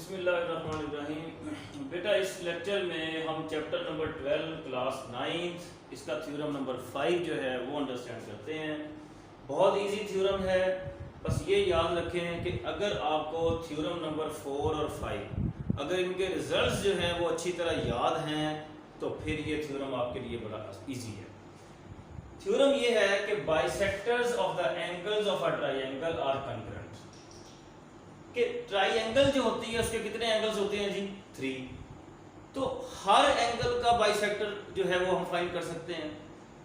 बिस्मिल्लाहिर्रहमानिर्रहीम। बेटा इस लेक्चर में हम चैप्टर नंबर 12 क्लास 9 इसका थ्योरम नंबर 5 जो है वो अंडरस्टैंड करते हैं। बहुत इजी थ्योरम है, बस ये याद रखें कि अगर आपको थ्योरम नंबर 4 और 5 अगर इनके रिजल्ट्स जो हैं वो अच्छी तरह याद हैं तो फिर ये थ्योरम आपके लिए बड़ा इजी है। थ्योरम ये है कि bisectors of the angles of a triangle are concurrent. कि ट्रायंगल जो होती है उसके कितने एंगल्स होते हैं जी? 3। तो हर एंगल का बाइसेक्टर जो है वो हम फाइंड कर सकते हैं।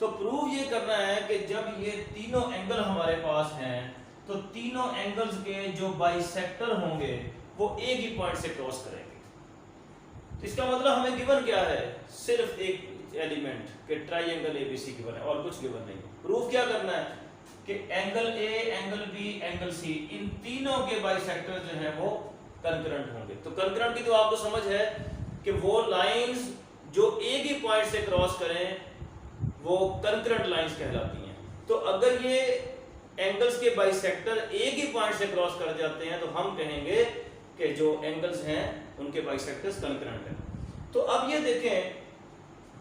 तो प्रूव ये करना है कि जब ये तीनों एंगल हमारे पास हैं तो तीनों एंगल्स के जो बाइसेक्टर होंगे वो एक ही पॉइंट से क्रॉस करेंगे। तो इसका मतलब हमें गिवन क्या है? सिर्फ एक एलिमेंट कि ट्रायंगल एबीसी गिवन है और कुछ गिवन नहीं। प्रूफ क्या करना है कि angle A, angle B, angle C, इन तीनों के बाइसेक्टर जो है वो कंकरेंट होंगे। तो कंकरेंट की तो आपको समझ है कि वो लाइंस जो एक ही पॉइंट से क्रॉस करें वो कंकरेंट लाइंस कहलाती हैं। तो अगर ये एंगल्स के बाइसेक्टर एक ही पॉइंट से क्रॉस कर जाते हैं तो हम कहेंगे कि जो एंगल्स हैं उनके बाइसेक्टर्स कंकरेंट हैं। तो अब ये देखें,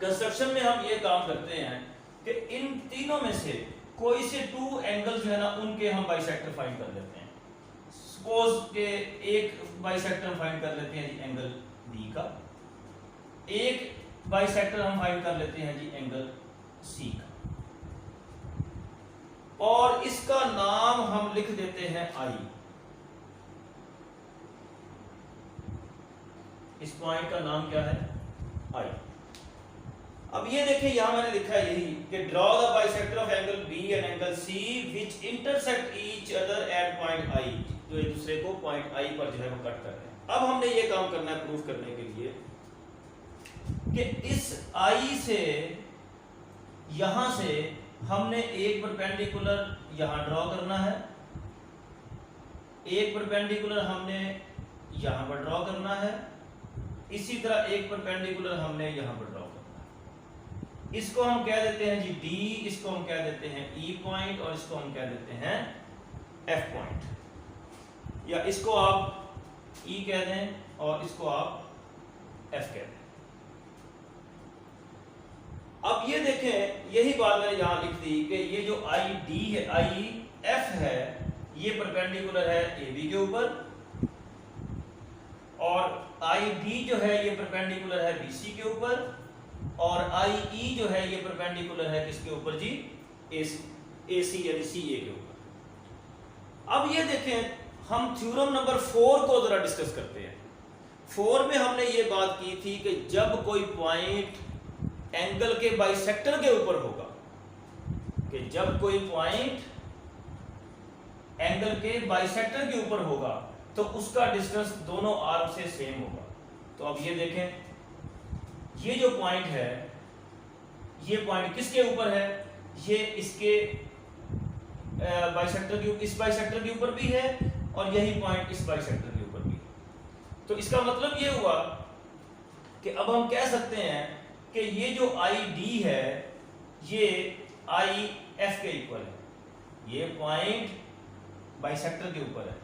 कंस्ट्रक्शन में हम ये काम करते हैं कि इन तीनों में से कोई से 2 एंगल जो है ना उनके हम बाइसेक्टर फाइंड कर लेते हैं। सपोज के एक बाइसेक्टर हम फाइंड कर लेते हैं जी एंगल बी का, एक बाइसेक्टर हम फाइंड कर लेते हैं जी एंगल सी का, और इसका नाम हम लिख देते हैं आई। इस पॉइंट का नाम क्या है? आई। अब ये देखिए यहां मैंने लिखा है यही कि draw the bisector of angle B and angle C which intersect each other at point I. जो एक दूसरे को पॉइंट आई पर जो है वो कट कर रहे हैं। अब हमने ये काम करना है प्रूफ करने के लिए कि इस आई से यहां से हमने एक परपेंडिकुलर यहां ड्रॉ करना है, एक परपेंडिकुलर हमने यहां पर ड्रॉ करना है, इसी तरह एक परपेंडिकुलर हमने यहां पर ड्रॉ करना है। इसको हम कह देते हैं जी डी, इसको हम कह देते हैं ई पॉइंट और इसको हम कह देते हैं एफ पॉइंट, या इसको आप ई कह दें और इसको आप एफ कह दें। अब ये देखें, यही बात मैंने यहां लिख दी कि ये जो आई डी है, आई एफ है, ये परपेंडिकुलर है ए बी के ऊपर, और आई डी जो है ये परपेंडिकुलर है बी सी के ऊपर, और आई ई जो है ये परपेंडिकुलर है किसके ऊपर जी? ए सी यानी सी ए के ऊपर। अब ये देखें, हम थ्योरम नंबर 4 को जरा डिस्कस करते हैं। 4 में हमने ये बात की थी कि जब कोई पॉइंट एंगल के बाइसेक्टर के ऊपर होगा, कि जब कोई पॉइंट एंगल के बाइसेक्टर के ऊपर होगा तो उसका डिस्टेंस दोनों आर्म से सेम होगा। तो अब ये देखें, ये जो पॉइंट है ये पॉइंट किसके ऊपर है? ये इसके बाइसेक्टर के, इस बाइसेक्टर के ऊपर भी है और यही पॉइंट इस बाइसेक्टर के ऊपर भी है। तो इसका मतलब ये हुआ कि अब हम कह सकते हैं कि ये जो आई डी है ये आई एफ के इक्वल है, ये पॉइंट बाइसेक्टर के ऊपर है।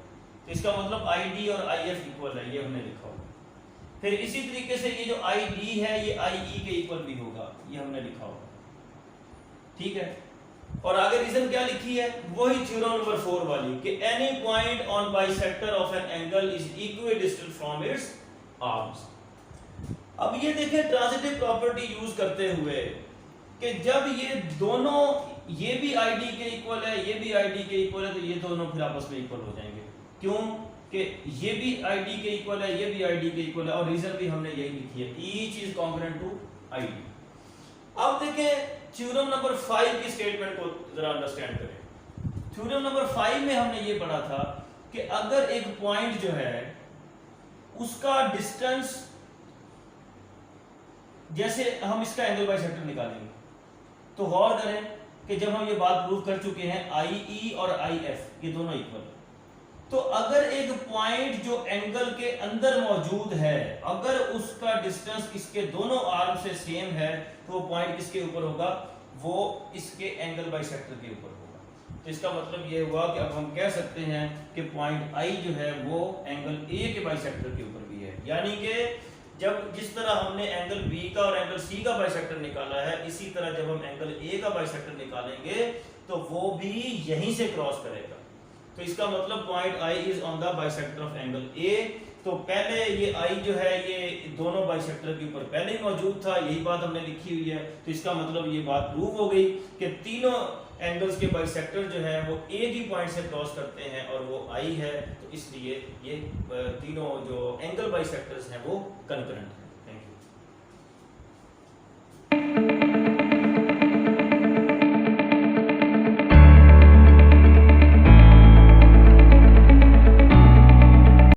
तो इसका मतलब आई डी और आई एफ इक्वल है, ये हमने लिखा होगा। फिर इसी तरीके से ये जो आई डी है ये आई ई के इक्वल भी होगा, ये हमने लिखा होगा। ठीक है, और आगे रीजन क्या लिखी है? वही थ्योरम नंबर 4 वाली कि any point on bisector of an angle is equidistant from its arms. अब ये देखें ट्रांजिटिव प्रॉपर्टी यूज करते हुए कि जब ये दोनों, ये भी आई डी के इक्वल है, ये भी आई डी के इक्वल है, तो ये दोनों फिर आपस में इक्वल हो जाएंगे। क्यों? कि ये भी आई डी के इक्वल है, ये भी आई डी के इक्वल है, और रीजन भी हमने यही लिखी है, each is congruent to I D. अब देखें थ्योरम नंबर 5 की स्टेटमेंट को जरा अंडरस्टैंड करें। थ्योरम नंबर 5 में हमने ये पढ़ा था कि अगर एक पॉइंट जो है उसका डिस्टेंस, जैसे हम इसका एंगल बाइसेक्टर निकालेंगे तो गौर करें कि जब हम ये बात प्रूव कर चुके हैं आई ई और आई एफ ये दोनों इक्वल, तो अगर एक पॉइंट जो एंगल के अंदर मौजूद है अगर उसका डिस्टेंस इसके दोनों आर्म से सेम है तो वो पॉइंट किसके ऊपर होगा? वो इसके एंगल बाइसेक्टर के ऊपर होगा। तो इसका मतलब ये हुआ कि अब हम कह सकते हैं कि पॉइंट आई जो है वो एंगल ए के बाइसेक्टर के ऊपर भी है। यानी कि जब जिस तरह हमने एंगल बी का और एंगल सी का बाइसेक्टर निकाला है, इसी तरह जब हम एंगल ए का बाइसेक्टर निकालेंगे तो वो भी यहीं से क्रॉस करेगा। तो इसका मतलब point I is on the bisector of angle A. तो पहले ये आई जो है ये दोनों बाइसेक्टर के ऊपर पहले ही मौजूद था, यही बात हमने लिखी हुई है। तो इसका मतलब ये बात प्रूव हो गई कि तीनों एंगल्स के बाइसेक्टर जो है वो एक ही पॉइंट से क्रॉस करते हैं और वो आई है। तो इसलिए ये तीनों जो एंगल बाइसेक्टर्स हैं वो कंकरेंट हैं।